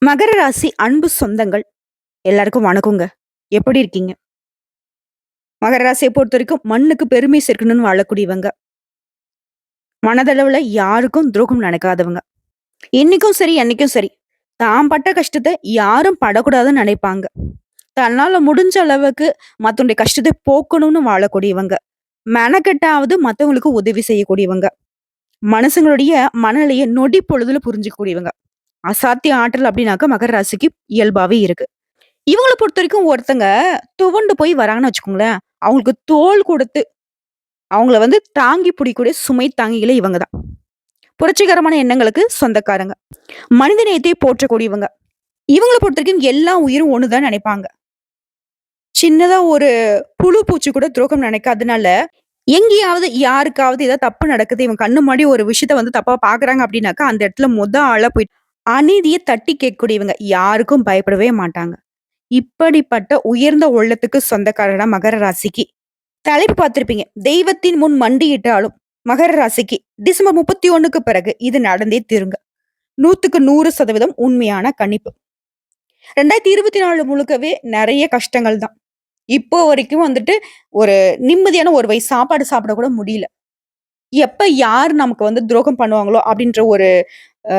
மகர ராசி அன்பு சொந்தங்கள் எல்லாருக்கும் வணக்கங்க. எப்படி இருக்கீங்க? மகர ராசியை பொறுத்த வரைக்கும் மண்ணுக்கு பெருமை சேர்க்கணும்னு வாழக்கூடியவங்க. மனதளவுல யாருக்கும் துரோகம் நினைக்காதவங்க. இன்னைக்கும் சரி, என்னைக்கும் சரி, தான் பட்ட கஷ்டத்தை யாரும் படக்கூடாதுன்னு நினைப்பாங்க. தன்னால முடிஞ்ச அளவுக்கு மத்தவங்களுடைய கஷ்டத்தை போக்கணும்னு வாழக்கூடியவங்க. மெனக்கெட்டாவது மத்தவங்களுக்கு உதவி செய்யக்கூடியவங்க. மனுஷங்களுடைய மனநிலையை நொடி பொழுதுல புரிஞ்சுக்கக்கூடியவங்க. அசாத்திய ஆற்றல் அப்படின்னாக்க மகர ராசிக்கு இயல்பாவே இருக்கு. இவங்கள பொறுத்தவரைக்கும் ஒருத்தங்க துவண்டு போய் வராங்கன்னு வச்சுக்கோங்களேன், அவங்களுக்கு தோள் கொடுத்து, அவங்கள தாங்கி பிடிக்கக்கூடிய சுமை தாங்கிகளே இவங்க தான். புரட்சிகரமான எண்ணங்களுக்கு சொந்தக்காரங்க. மனிதநேயத்தை போற்றக்கூடியவங்க. இவங்கள பொறுத்தவரைக்கும் எல்லா உயிரும் ஒண்ணுதான் நினைப்பாங்க. சின்னதா ஒரு புழு பூச்சி கூட துரோகம் நினைக்காதனால, எங்கேயாவது யாருக்காவது ஏதாவது தப்பு நடக்குது, இவங்க கண்ணு முன்னாடி ஒரு விஷயத்த தப்பா பாக்குறாங்க அப்படின்னாக்கா, அந்த இடத்துல ஆளா போய் அநீதிய தட்டி கேட்கக்கூடியவங்க. யாருக்கும் பயப்படவே மாட்டாங்க. இப்படிப்பட்ட உயர்ந்த உள்ளத்துக்கு சொந்தக்காரனா மகர ராசிக்கு. தலைப்பு பார்த்திருப்பீங்க. தெய்வத்தின் முன் மண்டியிட்டாலும் மகர ராசிக்கு டிசம்பர் 31க்கு பிறகு இது நடந்தே தீருங்க. 100க்கு 100% உண்மையான கணிப்பு. 2024 முழுக்கவே நிறைய கஷ்டங்கள் தான். இப்போ வரைக்கும் ஒரு நிம்மதியான ஒரு வயசு சாப்பாடு சாப்பிட கூட முடியல. எப்ப யார் நமக்கு துரோகம் பண்ணுவாங்களோ அப்படின்ற ஒரு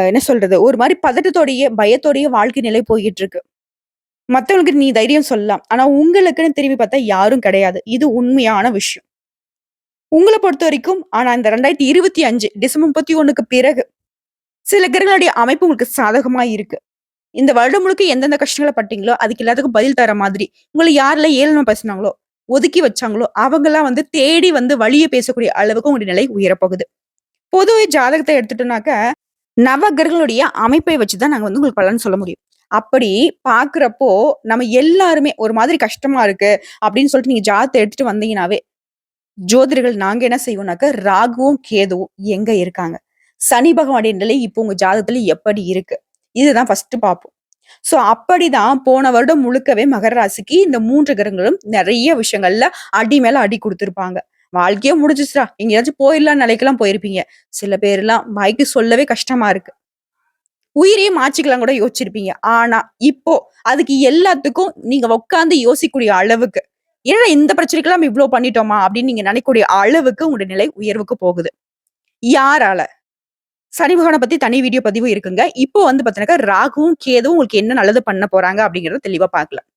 என்ன சொல்றது? ஒரு மாரி பதட்டத்தோடயே, பயத்தோடயே வாழ்க்கை நிலை போயிட்டு இருக்கு. மத்தவங்களுக்கு நீ தைரியம் சொல்லலாம். ஆனா உங்களுக்குன்னு திரும்பி பார்த்தா யாரும் கிடையாது. இது உண்மையான விஷயம். உங்கள பொறுத்தவரைக்கும் ஆனா இந்த 2025 டிசம்பர் 31க்கு பிறகு, சில கிரகங்களுடைய அமைப்பு உங்களுக்கு சாதகமா இருக்கு. இந்த வருடம் முழுக்க எந்தெந்த கஷ்டங்கள பட்டீங்களோ, அதுக்கு எல்லாத்துக்கும் பதில் தர மாதிரி, உங்கள யாரெல்லாம் ஏளனம் பேசுனாங்களோ, ஒதுக்கி வச்சாங்களோ, அவங்கலாம் தேடி வழிய பேசக்கூடிய அளவுக்கு உங்களுடைய நிலை உயரப்போகுது. பொதுவே ஜாதகத்த எடுத்துட்டோம்னாக்க, நவ கிரகங்களுடைய அமைப்பை வச்சு தான் நாங்க உங்களுக்கு பலன் சொல்ல முடியும். அப்படி பார்க்கிறப்போ, நம்ம எல்லாருமே ஒரு மாதிரி கஷ்டமா இருக்கு அப்படின்னு சொல்லிட்டு நீங்க ஜாதகத்த எடுத்துட்டு வந்தீங்கன்னாவே, ஜோதிடர்கள் நாங்க என்ன செய்வோம்னாக்க, ராகுவும், கேதுவும் எங்க இருக்காங்க? சனி பகவானுடைய நிலை இப்போ உங்க ஜாதகத்துல எப்படி இருக்கு? இதுதான் ஃபர்ஸ்ட் பார்ப்போம். சோ அப்படிதான் போன வருடம் முழுக்கவே மகர ராசிக்கு இந்த 3 கிரகங்களும் நெறைய விஷயங்கள்ல அடி மேல அடி குடுத்திருப்பாங்க. வாழ்க்கையே முடிஞ்சிச்சுடா, எங்கேயாச்சும் போயிரலாம்னு நிலைக்கெல்லாம் போயிருப்பீங்க. சில பேர்லாம் வாய்க்கு சொல்லவே கஷ்டமா இருக்கு. உயிரையே மாச்சிக்கலாம் கூட யோசிச்சிருப்பீங்க. ஆனா, இப்போ அதுக்கு எல்லாத்துக்கும் நீங்க உட்கார்ந்து யோசிக்கக்கூடிய அளவுக்கு, "என்னடா இந்த பிரச்சனைக்கெல்லாம் நம்ம இவ்ளோ பண்ணிட்டோமா?" அப்படின்னு நீங்க நினைக்கக்கூடிய அளவுக்கு உங்களுடைய நிலை உயர்வுக்கு போகுது. யாரால? சனி பகவான பத்தி தனி வீடியோ பதிவு இருக்குங்க. இப்போ பார்த்தீங்கன்னாக்கா, ராகுவும், கேதுவும் உங்களுக்கு என்ன நல்லது பண்ண போறாங்க அப்படிங்கிறத தெளிவா பார்க்கலாம்.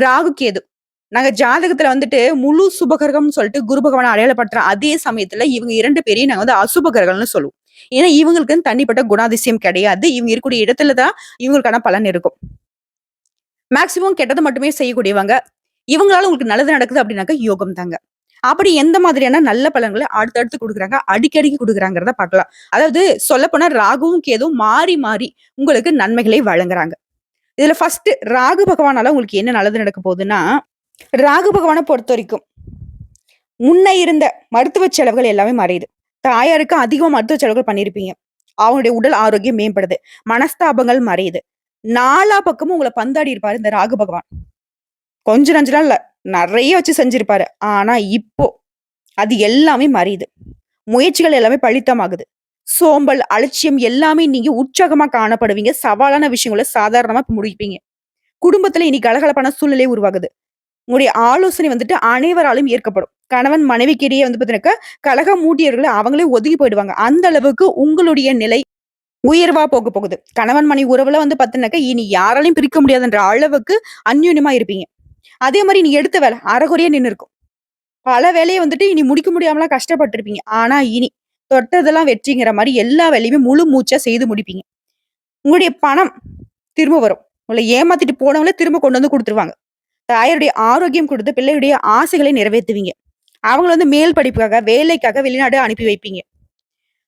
ராகு, கேது. நாங்க ஜாதகத்துல முழு சுபகிரகம்னு சொல்லிட்டு குரு பகவான அடையாளப்படுத்துற அதே சமயத்துல இவங்க 2 பேரையும் நாங்க அசுப கிரகங்கள்னு சொல்லுவோம். ஏன்னா இவங்களுக்குன்னு தனிப்பட்ட குணாதிசயம் கிடையாது. இவங்க இருக்கக்கூடிய இடத்துல தான் இவங்களுக்கான பலன் இருக்கும். மேக்ஸிமம் கெட்டது மட்டுமே செய்யக்கூடியவங்க. இவங்களால உங்களுக்கு நல்லது நடக்குது அப்படின்னாக்கா யோகம் தாங்க. அப்படி எந்த மாதிரியான நல்ல பலன்கள அடுத்தடுத்து குடுக்குறாங்க, அடிக்கடிக்கு குடுக்குறாங்கிறத பார்க்கலாம். அதாவது சொல்லப்போனா ராகுவும், கேதுவும் மாறி, மாறி உங்களுக்கு நன்மைகளை வழங்குறாங்க. இதுல ஃபர்ஸ்ட் ராகு பகவானால உங்களுக்கு என்ன நல்லது நடக்க போகுதுன்னா, ராகு பகவான பொறுத்தவரைக்கும், முன்ன இருந்த மருத்துவ செலவுகள் எல்லாமே மறையுது. தாயாருக்கு அதிகமா மருத்துவ செலவுகள் பண்ணியிருப்பீங்க. அவங்களுடைய உடல் ஆரோக்கியம் மேம்படுது. மனஸ்தாபங்கள் மறையுது. நாலா பக்கமும் உங்கள பந்தாடி இருப்பாரு இந்த ராகு பகவான். கொஞ்சம் நஞ்சம்லாம் இல்ல. நெறைய வச்சு செஞ்சிருப்பாரு. ஆனா இப்போ, அது எல்லாமே மறையுது. முயற்சிகள் எல்லாமே பலித்தமாகுது. சோம்பல், அலட்சியம் எல்லாமே நீங்க உற்சாகமா காணப்படுவீங்க. சவாலான விஷயங்கள சாதாரணமா முடிப்பீங்க. குடும்பத்துல இனி கலகலப்பான சூழ்நிலை உருவாகுது. உங்களுடைய ஆலோசனை அனைவராலும் ஏற்கப்படும். கணவன் மனைவிக்கிடையே பார்த்தீங்கன்னாக்கா, கலகம் மூட்டியவர்கள அவங்களே ஒதுங்கி போயிடுவாங்க. அந்த அளவுக்கு உங்களுடைய நிலை உயர்வா போக போகுது. கணவன் மனைவி உறவுல பார்த்தீங்கன்னாக்கா, இனி யாராலயும் பிரிக்க முடியாதுன்ற அளவுக்கு அந்யோன்யமா இருப்பீங்க. அதே மாரி நீ எடுத்த வேலை அரைகுறையா நின்னு இருக்கும். பல வேலைய இனி முடிக்க முடியாமலாம் கஷ்டப்பட்டுருப்பீங்க. ஆனா இனி தொட்டதெல்லாம் வெற்றிங்கிற மாரி எல்லா வேலையுமே முழு மூச்சா செய்து முடிப்பீங்க. உங்களுடைய பணம் திரும்ப வரும். உங்கள ஏமாத்திட்டு போனவங்கள திரும்ப கொண்டு குடுத்துருவாங்க. தாயாருடைய ஆரோக்கியம் கொடுத்து பிள்ளையுடைய ஆசைகளை நிறைவேத்துவீங்க. அவங்கள மேல் படிப்புக்காக, வேலைக்காக வெளிநாடு அனுப்பி வைப்பீங்க.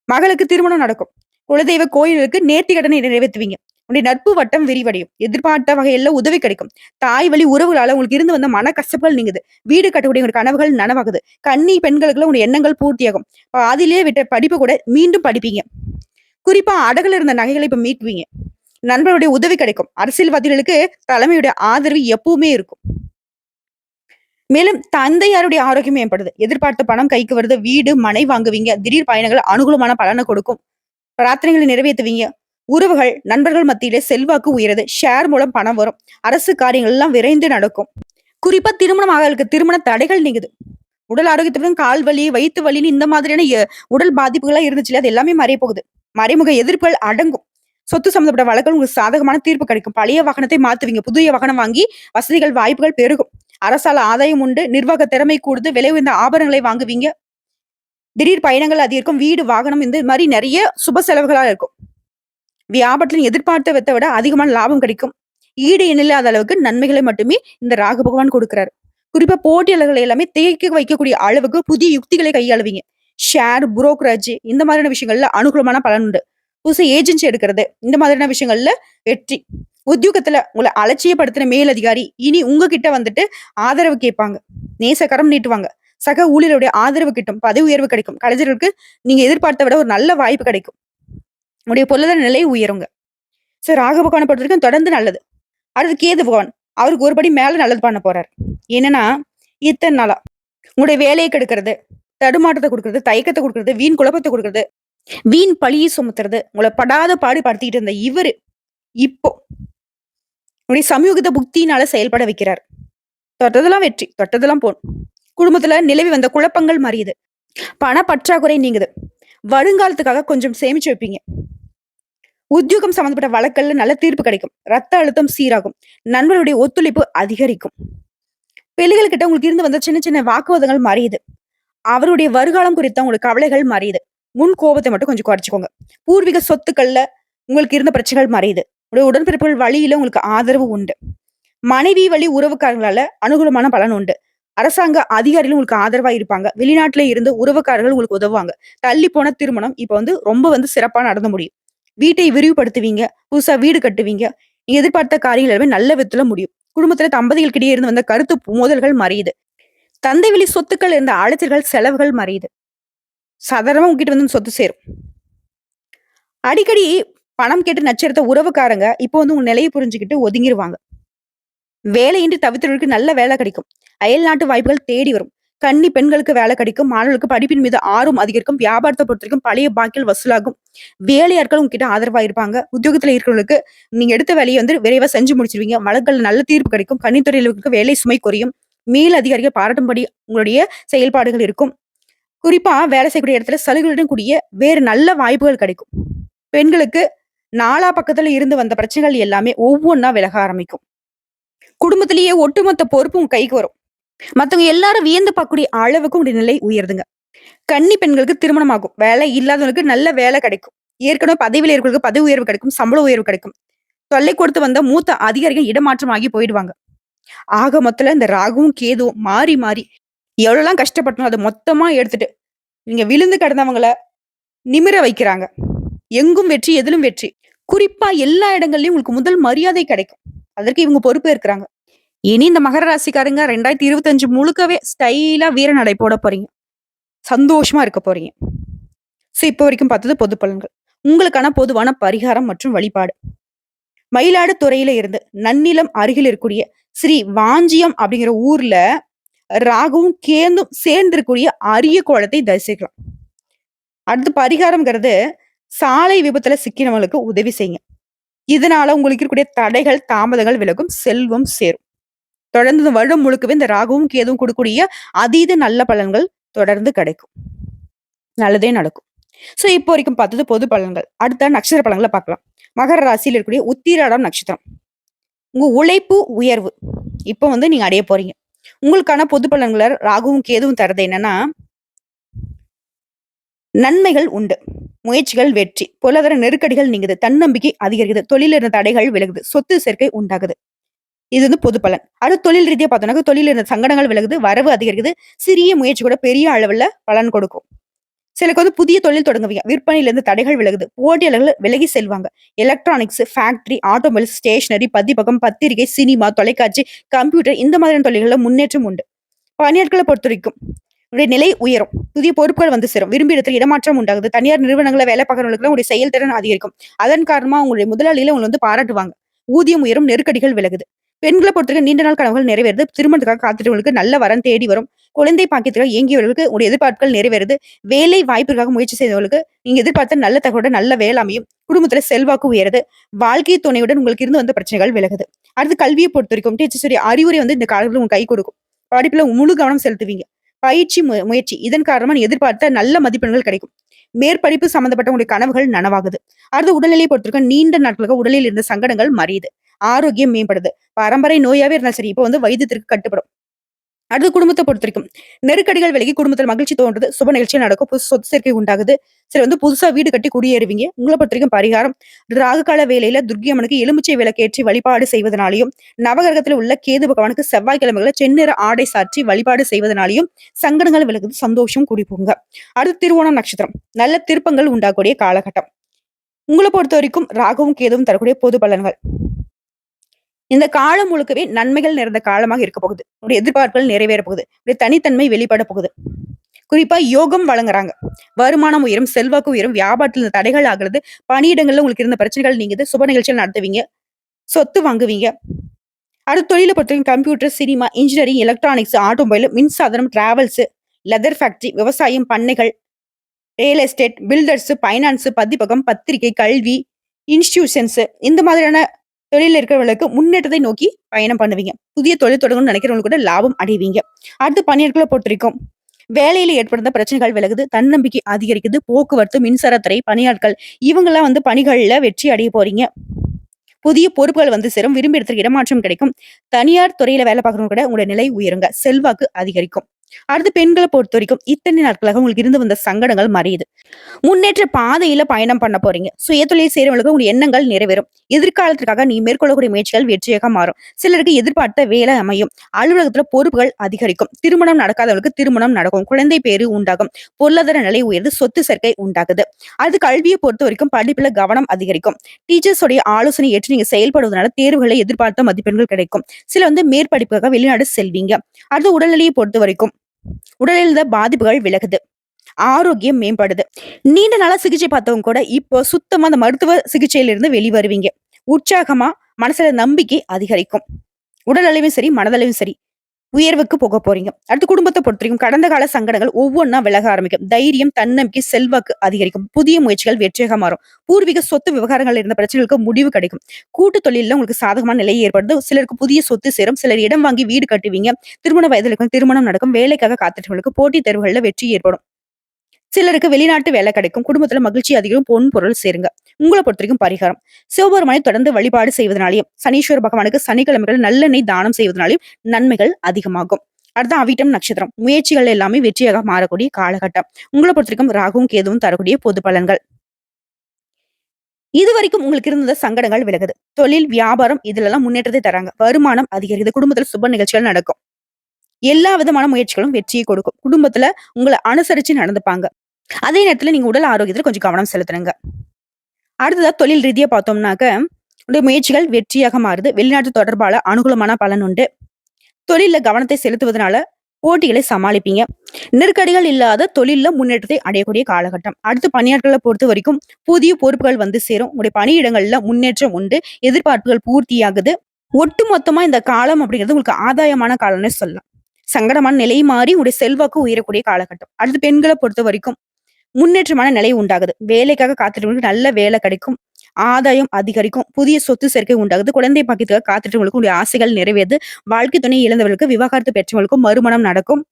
மகளுக்கு திருமணம் நடக்கும். குலதெய்வ கோயிலுக்கு நேர்த்திக்கடனை நிறைவேத்துவீங்க. உங்களுடைய நட்பு வட்டம் விரிவடையும். எதிர்பார்த்த வகையில உதவி கிடைக்கும். தாய் வழி உறவுகளால உங்களுக்கு இருந்து வந்த மனக்கசப்புகள் நீங்குது. வீடு கட்டக்கூடிய உங்க கனவுகள் நனவாகுது. கன்னி பெண்களுக்குள்ள உங்களுடைய எண்ணங்கள் பூர்த்தியாகும். பாதியிலேயே விட்ட படிப்பு கூட மீண்டும் படிப்பீங்க. குறிப்பா அடகுல இருந்த நகைகளை இப்ப மீட்பீங்க. நண்பருடைய உதவி கிடைக்கும். அரசியல்வாதிகளுக்கு தலைமையுடைய ஆதரவு எப்பவுமே இருக்கும். மேலும் தந்தையாருடைய ஆரோக்கியம் மேம்படுது. எதிர்பார்த்த பணம் கைக்கு வருது. வீடு, மனை வாங்குவீங்க. திடீர் பயணங்கள் அனுகூலமான பலனை கொடுக்கும். பிரார்த்தனைகளை நிறைவேத்துவீங்க. உறவுகள், நண்பர்கள் மத்தியிலே செல்வாக்கு உயருது. ஷேர் மூலம் பணம் வரும். அரசு காரியங்கள் எல்லாம் விரைந்து நடக்கும். குறிப்பா திருமணம் ஆகாதவர்களுக்கு திருமண தடைகள் நீங்குது. உடல் ஆரோக்கியத்துடன் கால் வலி, வயித்து வலின்னு இந்த மாதிரியான உடல் பாதிப்புகள்லாம் இருந்துச்சுல்ல, அது எல்லாமே மறைய போகுது. மறைமுக எதிர்ப்புகள் அடங்கும். சொத்து சம்மந்தப்பட்ட வழக்குகள் உங்களுக்கு சாதகமான தீர்ப்பு கிடைக்கும். பழைய வாகனத்தை மாத்துவீங்க. புதிய வாகனம் வாங்கி வசதிகள், வாய்ப்புகள் பெருகும். அரசால ஆதாயம் உண்டு. நிர்வாக திறமை கூடுது. விலை உயர்ந்த ஆபரணங்களை வாங்குவீங்க. திடீர் பயணங்கள் அதிகரிக்கும். வீடு, வாகனம் இந்த மாரி நெறைய சுப செலவுகளா இருக்கும். வியாபாரத்துல எதிர்பார்த்தத விட அதிகமான லாபம் கிடைக்கும். ஈடு இணையில்லாத அளவுக்கு நன்மைகளை மட்டுமே இந்த ராகு பகவான் கொடுக்கிறாரு. குறிப்பா போட்டியாளர்கள் எல்லாமே தேக்கி வைக்கக்கூடிய அளவுக்கு புதிய யுக்திகளை கையாளுவீங்க. ஷேர், புரோக்கரேஜ் இந்த மாதிரியான விஷயங்கள்ல அனுகூலமான பலன் உண்டு. புதுசா ஏஜென்சி எடுக்கிறது இந்த மாதிரியான விஷயங்கள்ல வெற்றி. உத்தியோகத்துல உங்களை அலட்சியப்படுத்தின மேலதிகாரி இனி உங்ககிட்ட வந்துட்டு ஆதரவு கேட்பாங்க. நேசக்கரம் நீட்டுவாங்க. சக ஊழியருடைய ஆதரவு கிட்டும். பதவி உயர்வு கிடைக்கும். கலைஞர்களுக்கு நீங்க எதிர்பார்த்த விட ஒரு நல்ல வாய்ப்பு கிடைக்கும். உங்களுடைய பொருளாதார நிலை உயருங்க. ராகு பகவானை பொறுத்த வரைக்கும் தொடர்ந்து நல்லது. அடுத்து கேது பகவான். அவருக்கு ஒரு படி மேல நல்லது பண்ண போறாரு. என்னன்னா, இத்தனை நாளா உங்களுடைய வேலையை கெடுக்கிறது, தடுமாற்றத்தை கொடுக்கறது, தயக்கத்தை கொடுக்கறது, வீண் குழப்பத்தை கொடுக்கறது, வீண் பழியை சுமத்துறது, உங்களை படாத பாடு படுத்திக்கிட்டு இருந்த இவரு இப்போ உங்களுடைய சமயோகித புக்தியினால செயல்பட வைக்கிறார். தொட்டதெல்லாம் வெற்றி, தொட்டதெல்லாம் போன். குடும்பத்துல நிலவி வந்த குழப்பங்கள் மறியுது. பண பற்றாக்குறை நீங்குது. வருங்காலத்துக்காக கொஞ்சம் சேமிச்சு வைப்பீங்க. உத்தியோகம் சம்பந்தப்பட்ட வழக்கல்ல நல்ல தீர்ப்பு கிடைக்கும். ரத்த அழுத்தம் சீராகும். நண்பர்களுடைய ஒத்துழைப்பு அதிகரிக்கும். பிள்ளைகள் கிட்ட உங்களுக்கு இருந்து வந்த சின்ன சின்ன வாக்குவாதங்கள் மறையுது. அவருடைய வருகாலம் குறித்த உங்களுக்கு கவலைகள் மறையுது. முன் கோபத்தை மட்டும் கொஞ்சம் குறைச்சிக்கோங்க. பூர்வீக சொத்துக்கள்ல உங்களுக்கு இருந்த பிரச்சனைகள் மறையுது. உடைய உடன்பிறப்புகள் வழியில உங்களுக்கு ஆதரவு உண்டு. மனைவி வழி உறவுக்காரங்களால அனுகூலமான பலன் உண்டு. அரசாங்க அதிகாரிகள் உங்களுக்கு ஆதரவா இருப்பாங்க. வெளிநாட்டுல இருந்து உறவுக்காரர்கள் உங்களுக்கு உதவுவாங்க. தள்ளி போன திருமணம் இப்ப ரொம்ப சிறப்பா நடந்து முடியும். வீட்டை விரிவுபடுத்துவீங்க. புதுசா வீடு கட்டுவீங்க. நீங்க எதிர்பார்த்த காரியங்கள் எல்லாமே நல்ல விதத்துல முடியும். குடும்பத்துல தம்பதிகளுக்கிடையே இருந்து வந்த கருத்து மோதல்கள் மறையுது. தந்தை வழி சொத்துக்கள் இருந்த அலைச்சல்கள், செலவுகள் மறையுது. சாதாரணமா உங்ககிட்ட வந்து சொத்து சேரும். அடிக்கடி பணம் கேட்டு நச்சரித்த உறவுக்காரங்க இப்போ உங்க நிலையை புரிஞ்சுக்கிட்டு ஒதுங்கிருவாங்க. வேலையின்றி தவிர்த்தவர்களுக்கு நல்ல வேலை கிடைக்கும். அயல் நாட்டு வாய்ப்புகள் தேடி வரும். கன்னி பெண்களுக்கு வேலை கிடைக்கும். மாணவர்களுக்கு படிப்பின் மீது ஆர்வம் அதிகரிக்கும். வியாபாரத்தை பொறுத்த வரைக்கும் பழைய பாக்கில் வசூலாகும். வேலையாட்கள் உங்ககிட்ட ஆதரவா இருப்பாங்க. உத்தியோகத்துல இருக்கிறவங்களுக்கு நீங்க எடுத்த வேலையை விரைவா செஞ்சு முடிச்சிருவீங்க. வழக்குகள் நல்ல தீர்ப்பு கிடைக்கும். கன்னித்துறையிலுக்கு வேலை சுமை குறையும். மேல் அதிகாரிகள் பாராட்டும்படி உங்களுடைய செயல்பாடுகள் இருக்கும். குறிப்பா வேலை செய்யக்கூடிய இடத்துல சலுகைகளுடன் கூடிய வேறு நல்ல வாய்ப்புகள் கிடைக்கும். பெண்களுக்கு நாலா பக்கத்துல இருந்து வந்த பிரச்சனைகள் எல்லாமே ஒவ்வொன்னா விலக ஆரம்பிக்கும். குடும்பத்திலேயே ஒட்டுமொத்த பொறுப்பு உங்க கைக்கு வரும். மத்தவங்க எல்லாரும் வியந்து பார்க்கக்கூடிய அளவுக்கு உங்களுடைய நிலை உயருதுங்க. கன்னி பெண்களுக்கு திருமணம் ஆகும். வேலை இல்லாதவங்களுக்கு நல்ல வேலை கிடைக்கும். ஏற்கனவே பதவியில் இருக்கிறவங்களுக்கு பதவி உயர்வு கிடைக்கும். சம்பள உயர்வு கிடைக்கும். தொல்லை கொடுத்து வந்த மூத்த அதிகாரிகள் இடமாற்றம் ஆகி போயிடுவாங்க. ஆக மொத்தத்துல இந்த ராகுவும் கேதுவும் மாறி மாறி எவ்வளவுலாம் கஷ்டப்பட்டோம் அதை மொத்தமா எடுத்துட்டு நீங்க விழுந்து கிடந்தவங்கள நிமிர வைக்கிறாங்க. எங்கும் வெற்றி, எதிலும் வெற்றி. குறிப்பா எல்லா இடங்கள்லயும் உங்களுக்கு முதல் மரியாதை கிடைக்கும். அதற்கு இவங்க பொறுப்பு இருக்கிறாங்க. இனி இந்த மகர ராசிக்காரங்க 2025 முழுக்கவே ஸ்டைலா வீர நடை போட போறீங்க. சந்தோஷமா இருக்க போறீங்க. இப்ப வரைக்கும் பார்த்தது பொது பலன்கள். உங்களுக்கான பொதுவான பரிகாரம் மற்றும் வழிபாடு. மயிலாடுதுறையில இருந்து நன்னிலம் அருகில் இருக்கக்கூடிய ஸ்ரீ வாஞ்சியம் அப்படிங்கிற ஊர்ல ராகுவும் கேந்தும் சேர்ந்து இருக்கக்கூடிய அரிய கோலத்தை தரிசிக்கலாம். அடுத்து பரிகாரம்ங்கிறது சாலை விபத்துல சிக்கினவங்களுக்கு உதவி செய்யுங்க. இதனால உங்களுக்கு இருக்கக்கூடிய தடைகள், தாமதங்கள் விலகும். செல்வம் சேரும். தொடர்ந்து இந்த வருடம் முழுக்கவே இந்த ராகுவும் கேதுவும் கொடுக்கக்கூடிய அதீத நல்ல பலன்கள் தொடர்ந்து கிடைக்கும். நல்லதே நடக்கும். இப்போ வரைக்கும் பார்த்தது பொது பலன்கள். அடுத்த நட்சத்திர பலன்களை பார்க்கலாம். மகர ராசியில் இருக்கக்கூடிய உத்திராடம் நட்சத்திரம். உங்க உழைப்பு உயர்வு இப்போ நீங்க அடைய போறீங்க. உங்களுக்கான பொது பலன்களை ராகுவும் கேதுவும் தரது என்னன்னா, நன்மைகள் உண்டு. முயற்சிகள் வெற்றி. பொருளாதார நெருக்கடிகள் நீங்குது. தன்னம்பிக்கை அதிகரிக்குது. தொழில் இருந்த தடைகள் விலகுது. சொத்து சேர்க்கை உண்டாகுது. இது பொது பலன். அடுத்து தொழில் ரீதியா பார்த்தோம்னா, தொழில் இருந்த சங்கடங்கள் விலகுது. வரவு அதிகரிக்குது. சிறிய முயற்சி கூட பெரிய அளவுல பலன் கொடுக்கும். சிலருக்கு புதிய தொழில் தொடங்குவீங்க. விற்பனையில இருந்து தடைகள் விலகுது. போட்டியாளர்கள் விலகி செல்வாங்க. எலக்ட்ரானிக்ஸ், ஃபேக்டரி, ஆட்டோமொபைல், ஸ்டேஷனரி, பதிப்பகம், பத்திரிகை, சினிமா, தொலைக்காட்சி, கம்ப்யூட்டர் இந்த மாதிரியான தொழில்கள்ல முன்னேற்றம் உண்டு. பணியாட்களை பொறுத்த வரைக்கும் நிலை உயரும். புதிய பொறுப்புகள் சேரும். விரும்பிய இடத்துல இடமாற்றம் உண்டாகுது. தனியார் நிறுவனங்களை வேலை பார்க்கறவங்களுக்கு உங்களுடைய செயல்திறன் அதிகரிக்கும். அதன் காரணமா உங்களுடைய முதலாளியில உங்களை பாராட்டுவாங்க. ஊதியம் உயரும். நெருக்கடிகள் விலகுது. பெண்கள பொறுத்தவரைக்கும் நீண்ட நாள் கனவுகள் நிறைவேறுது. திருமணத்துக்காக காத்துட்டவங்களுக்கு நல்ல வரன் தேடி வரும். குழந்தை பாக்கியத்துக்காக ஏங்கியவர்களுக்கு உங்களுடைய எதிர்பார்ப்புகள் நிறைவேறுது. வேலை வாய்ப்பிற்காக முயற்சி செய்தவர்களுக்கு நீங்க எதிர்பார்த்த நல்ல தகவலுடன் நல்ல வேலை அமையும். குடும்பத்துல செல்வாக்கு உயருது. வாழ்க்கை துணையுடன் உங்களுக்கு இருந்து வந்த பிரச்சனைகள் விலகுது. அடுத்து கல்வியை பொறுத்தவரைக்கும் டீச்சர்ஸுடைய அறிவுரை இந்த காலத்துல உங்களுக்கு கை கொடுக்கும். படிப்புல முழு கவனம் செலுத்துவீங்க. பயிற்சி முயற்சி இதன் காரணமா நீ எதிர்பார்த்த நல்ல மதிப்பெண்கள் கிடைக்கும். மேற்படிப்பு சம்பந்தப்பட்ட உங்களுடைய கனவுகள் நனவாகுது. அடுத்து உடல்நிலையை பொறுத்தவரைக்கும் நீண்ட நாட்களுக்கு உடலில் இருந்த சங்கடங்கள் மறையுது. ஆரோக்கியம் மேம்படுது. பரம்பரை நோயாவே இருந்தாலும் சரி, இப்போ வைத்தியத்திற்கு கட்டுப்படும். அடுத்து குடும்பத்தை பொறுத்தவரைக்கும் நெருக்கடிகள் விலகி குடும்பத்தில் மகிழ்ச்சி தோன்றுது. சுப நிகழ்ச்சியா நடக்கும். புது சொத்து சேர்க்கை உண்டாகுது. சரி புதுசா வீடு கட்டி குடியேறுவீங்க. உங்களை பொறுத்தவரைக்கும் பரிகாரம் ராகுகால வேலையில துர்க்கை அம்மனுக்கு எலுமிச்சை விளக்கேற்றி வழிபாடு செய்வதனாலையும், நவகிரகத்தில் உள்ள கேது பகவானுக்கு செவ்வாய்க்கிழமைகளை செந்நிற ஆடை சாற்றி வழிபாடு செய்வதனாலையும் சங்கடங்கள் விலகுது. சந்தோஷம் கூடி போங்க. அடுத்து திருவோணம் நட்சத்திரம் நல்ல திருப்பங்கள் உண்டாகக்கூடிய காலகட்டம். உங்களை பொறுத்த வரைக்கும் ராகுவும் கேதுவும் தரக்கூடிய பொது பலன்கள். இந்த காலம் முழுக்கவே நன்மைகள் நிறைந்த காலமாக இருக்க போகுது. உடைய எதிர்பார்ப்புகள் நிறைவேற போகுது. உடைய தனித்தன்மை வெளிப்பட போகுது. குறிப்பா யோகம் வழங்குறாங்க. வருமானம் உயரும், செல்வாக்கு உயரும், வியாபாரத்தில் இந்த தடைகள் ஆகுறது, பணியிடங்கள்ல உங்களுக்கு இருந்த பிரச்சனைகள் நீங்குது, சுப நிகழ்ச்சிகள் நடத்துவீங்க, சொத்து வாங்குவீங்க. அடுத்த தொழிலை பொறுத்தவரைக்கும் computer, cinema, engineering, electronics, automobile, மின்சாதனம், டிராவல்ஸ், லெதர் ஃபேக்டரி, விவசாயம், பண்ணைகள், ரியல் எஸ்டேட், பில்டர்ஸ், பைனான்ஸ், பதிப்பகம், பத்திரிகை, கல்வி, இன்ஸ்டிடியூஷன்ஸ் இந்த மாதிரியான தொழில் இருக்கிறவங்களுக்கு முன்னேற்றத்தை நோக்கி பயணம் பண்ணுவீங்க. புதிய தொழில் தொடங்கணும்னு நினைக்கிறவங்களுக்கு கூட லாபம் அடைவீங்க. அடுத்து பணியாட்களை பொறுத்திருக்கும் வேலையில ஏற்படுத்த பிரச்சனைகள் விலகுது, தன்னம்பிக்கை அதிகரிக்குது. போக்குவரத்து, மின்சாரத்துறை பணியாட்கள் இவங்கெல்லாம் பணிகள்ல வெற்றி அடைய போறீங்க. புதிய பொறுப்புகள் சேரும். விரும்பி இடத்துக்கு இடமாற்றம் கிடைக்கும். தனியார் துறையில வேலை பார்க்கறவங்க கூட உங்களுடைய நிலை உயருங்க. செல்வாக்கு அதிகரிக்கும். அடுத்து பெண்களை பொறுத்த வரைக்கும் இத்தனை நாட்களாக உங்களுக்கு இருந்து வந்த சங்கடங்கள் மறையுது. முன்னேற்ற பாதையில பயணம் பண்ண போறீங்க. சுயதொழில் செய்யறவங்களுக்கு உங்களுடைய எண்ணங்கள் நிறைவேறும். எதிர்காலத்திற்காக நீ மேற்கொள்ளக்கூடிய முயற்சிகள் வெற்றியாக மாறும். சிலருக்கு எதிர்பார்த்த வேலை அமையும். அலுவலகத்துல பொறுப்புகள் அதிகரிக்கும். திருமணம் நடக்காதவர்களுக்கு திருமணம் நடக்கும். குழந்தை பேரு உண்டாகும். பொருளாதார நிலை உயர்ந்து சொத்து சேர்க்கை உண்டாகுது. அது கல்வியை பொறுத்த வரைக்கும் படிப்புல கவனம் அதிகரிக்கும். டீச்சர்ஸ் உடைய ஆலோசனை ஏற்று நீங்க செயல்படுவதனால தேர்வுகளை எதிர்பார்த்த மதிப்பெண்கள் கிடைக்கும். சில மேற்படிப்புக்காக வெளிநாடு செல்வீங்க. அடுத்து உடல்நிலையை பொறுத்த வரைக்கும் உடலில் பாதிப்புகள் விலகுது. ஆரோக்கியம் மேம்படுது. நீண்ட நாளா சிகிச்சை பார்த்தவங்க கூட இப்போ சுத்தமா அந்த மருத்துவ சிகிச்சையிலிருந்து வெளிவருவீங்க. உற்சாகமா மனசுல நம்பிக்கை அதிகரிக்கும். உடல் அளவும் சரி, மனதளவும் சரி உயர்வுக்கு போக போறீங்க. அடுத்து குடும்பத்தை பொறுத்தவரைக்கும் கடந்த கால சங்கடங்கள் ஒவ்வொன்னா விலக ஆரம்பிக்கும். தைரியம், தன்னம்பிக்கை, செல்வாக்கு அதிகரிக்கும். புதிய முயற்சிகள் வெற்றியாக மாறும். பூர்வீக சொத்து விவகாரங்கள் இருந்த பிரச்சனைகளுக்கு முடிவு கிடைக்கும். கூட்டு தொழில உங்களுக்கு சாதகமான நிலை ஏற்படுது. சிலருக்கு புதிய சொத்து சேரும். சிலர் இடம் வாங்கி வீடு கட்டுவீங்க. திருமண வயதில் இருக்கும் திருமணம் நடக்கும். வேலைக்காக காத்துட்டவங்களுக்கு போட்டித் தேர்வுகள்ல வெற்றி ஏற்படும். சிலருக்கு வெளிநாட்டு வேலை கிடைக்கும். குடும்பத்துல மகிழ்ச்சி அதிகம். பொன் பொருள் சேருங்க. உங்களை பொறுத்தவரைக்கும் பரிகாரம் சிவபெருமானை தொடர்ந்து வழிபாடு செய்வதனாலையும், சனீஸ்வர பகவானுக்கு சனிக்கிழமைகள் நல்லெண்ணெய் தானம் செய்வதனாலையும் நன்மைகள் அதிகமாகும். அடுத்த அவிட்டம் நட்சத்திரம் முயற்சிகள் எல்லாமே வெற்றியாக மாறக்கூடிய காலகட்டம். உங்களை பொறுத்தவரைக்கும் ராகுவும் கேதுவும் தரக்கூடிய பொது பலன்கள். இதுவரைக்கும் உங்களுக்கு இருந்த சங்கடங்கள் விலகுது. தொழில், வியாபாரம் இதுல எல்லாம் முன்னேற்றத்தை தராங்க. வருமானம் அதிகரிக்குது. குடும்பத்துல சுப நிகழ்ச்சிகள் நடக்கும். எல்லா விதமான முயற்சிகளும் வெற்றியை கொடுக்கும். குடும்பத்துல உங்களை அனுசரிச்சு நடந்துப்பாங்க. அதே நேரத்துல நீங்க உடல் ஆரோக்கியத்துல கொஞ்சம் கவனம் செலுத்துறீங்க. அடுத்ததா தொழில் ரீதியா பார்த்தோம்னாக்க உடைய முயற்சிகள் வெற்றியாக மாறுது. வெளிநாட்டு தொடர்பால அனுகூலமான பலன் உண்டு. தொழில கவனத்தை செலுத்துவதனால போட்டிகளை சமாளிப்பீங்க. நெருக்கடிகள் இல்லாத தொழில முன்னேற்றத்தை அடையக்கூடிய காலகட்டம். அடுத்து பணியாட்களை பொறுத்த வரைக்கும் புதிய பொறுப்புகள் சேரும். உங்களுடைய பணியிடங்கள்ல முன்னேற்றம் உண்டு. எதிர்பார்ப்புகள் பூர்த்தியாகுது. ஒட்டு மொத்தமா இந்த காலம் அப்படிங்கிறது உங்களுக்கு ஆதாயமான காலம்னு சொல்லலாம். சங்கடமான நிலை மாறி உங்களுடைய செல்வாக்கு உயரக்கூடிய காலகட்டம். அடுத்து பெண்களை பொறுத்த வரைக்கும் முன்னேற்றமான நிலை உண்டாகுது. வேலைக்காக காத்துட்டவங்களுக்கு நல்ல வேலை கிடைக்கும். ஆதாயம் அதிகரிக்கும். புதிய சொத்து சேர்க்கை உண்டாகுது. குழந்தை பாக்கியத்துக்காக காத்துட்டவங்களுக்கு உங்களுடைய ஆசைகள் நிறைவேறுது. வாழ்க்கை துணை இழந்தவர்களுக்கு, விவாகரத்து பெற்றவங்களுக்கும் மறுமணம் நடக்கும்.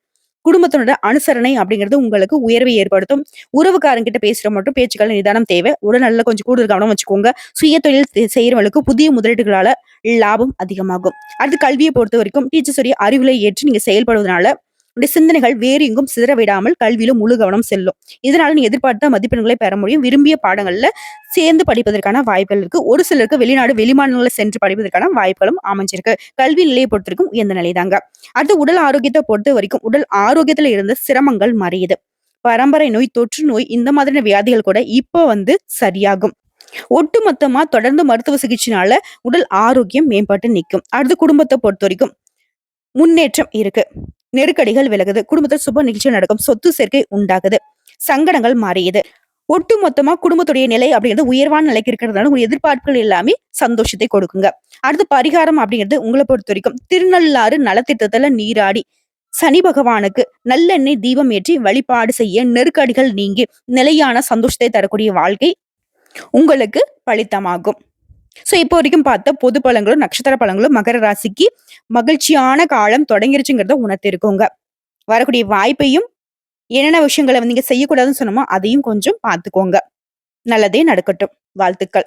குடும்பத்தினோட அனுசரணை அப்படிங்கிறது உங்களுக்கு உயர்வை ஏற்படுத்தும். உறவுக்காரங்கிட்ட பேசுற மட்டும் பேச்சுக்கள் நிதானம் தேவை. உடல்நல கொஞ்சம் கூடுதல் கவனம் வச்சுக்கோங்க. சுய தொழில் செய்யறவங்களுக்கு புதிய முதலீடுகளால லாபம் அதிகமாகும். அடுத்து கல்வியை பொறுத்த வரைக்கும் டீச்சர்ஸுடைய அறிவுரை ஏற்று நீங்க செயல்படுவதனால உடைய சிந்தனைகள் வேறு எங்கும் சிதற விடாமல் கல்வியில முழு கவனம் செல்லும். இதனால நீ எதிர்பார்த்த மதிப்பெண்களை பெற முடியும். விரும்பிய பாடங்கள்ல சேர்ந்து படிப்பதற்கான வாய்ப்புகள் இருக்கு. ஒரு சிலருக்கு வெளிநாடு, வெளிமாநிலங்களை சென்று படிப்பதற்கான வாய்ப்புகளும் அமைஞ்சிருக்கு. கல்வி நிலையை பொறுத்திருக்கும் உயர்ந்த நிலைதாங்க. அடுத்து உடல் ஆரோக்கியத்தை பொறுத்த வரைக்கும் உடல் ஆரோக்கியத்துல இருந்த சிரமங்கள் மறையுது. பரம்பரை நோய், தொற்று நோய் இந்த மாதிரியான வியாதிகள் கூட இப்போ சரியாகும். ஒட்டுமொத்தமா தொடர்ந்து மருத்துவ சிகிச்சைனால உடல் ஆரோக்கியம் மேம்பட்டு நிற்கும். அடுத்து குடும்பத்தை பொறுத்த வரைக்கும் முன்னேற்றம் இருக்கு. நெருக்கடிகள் விலகுது. குடும்பத்தில் சுப நிகழ்ச்சி நடக்கும். சொத்து சேர்க்கை உண்டாகுது. சங்கடங்கள் மாறியது. ஒட்டுமொத்தமா குடும்பத்துடைய நிலை அப்படிங்கிறது உயர்வான நிலைக்கு இருக்கிறதுனால உங்க எதிர்பார்ப்புகள் எல்லாமே சந்தோஷத்தை கொடுக்குங்க. அடுத்து பரிகாரம் அப்படிங்கிறது உங்கள பொறுத்தவரைக்கும் திருநள்ளாறு நலத்திட்டத்துல நீராடி, சனி பகவானுக்கு நல்லெண்ணெய் தீபம் ஏற்றி வழிபாடு செய்ய நெருக்கடிகள் நீங்கி நிலையான சந்தோஷத்தை தரக்கூடிய வாழ்க்கை உங்களுக்கு பலித்தமாகும். இப்போ வரைக்கும் பார்த்த பொது பலன்களும், நட்சத்திர பலன்களும் மகர ராசிக்கு மகிழ்ச்சியான காலம் தொடங்கிருச்சுங்கிறத உணர்த்திருக்குங்க. வரக்கூடிய வாய்ப்பையும் என்னென்ன விஷயங்கள நீங்க செய்யக்கூடாதுன்னு சொன்னோமோ, அதையும் கொஞ்சம் பார்த்துக்கோங்க. நல்லதே நடக்கட்டும். வாழ்த்துக்கள்.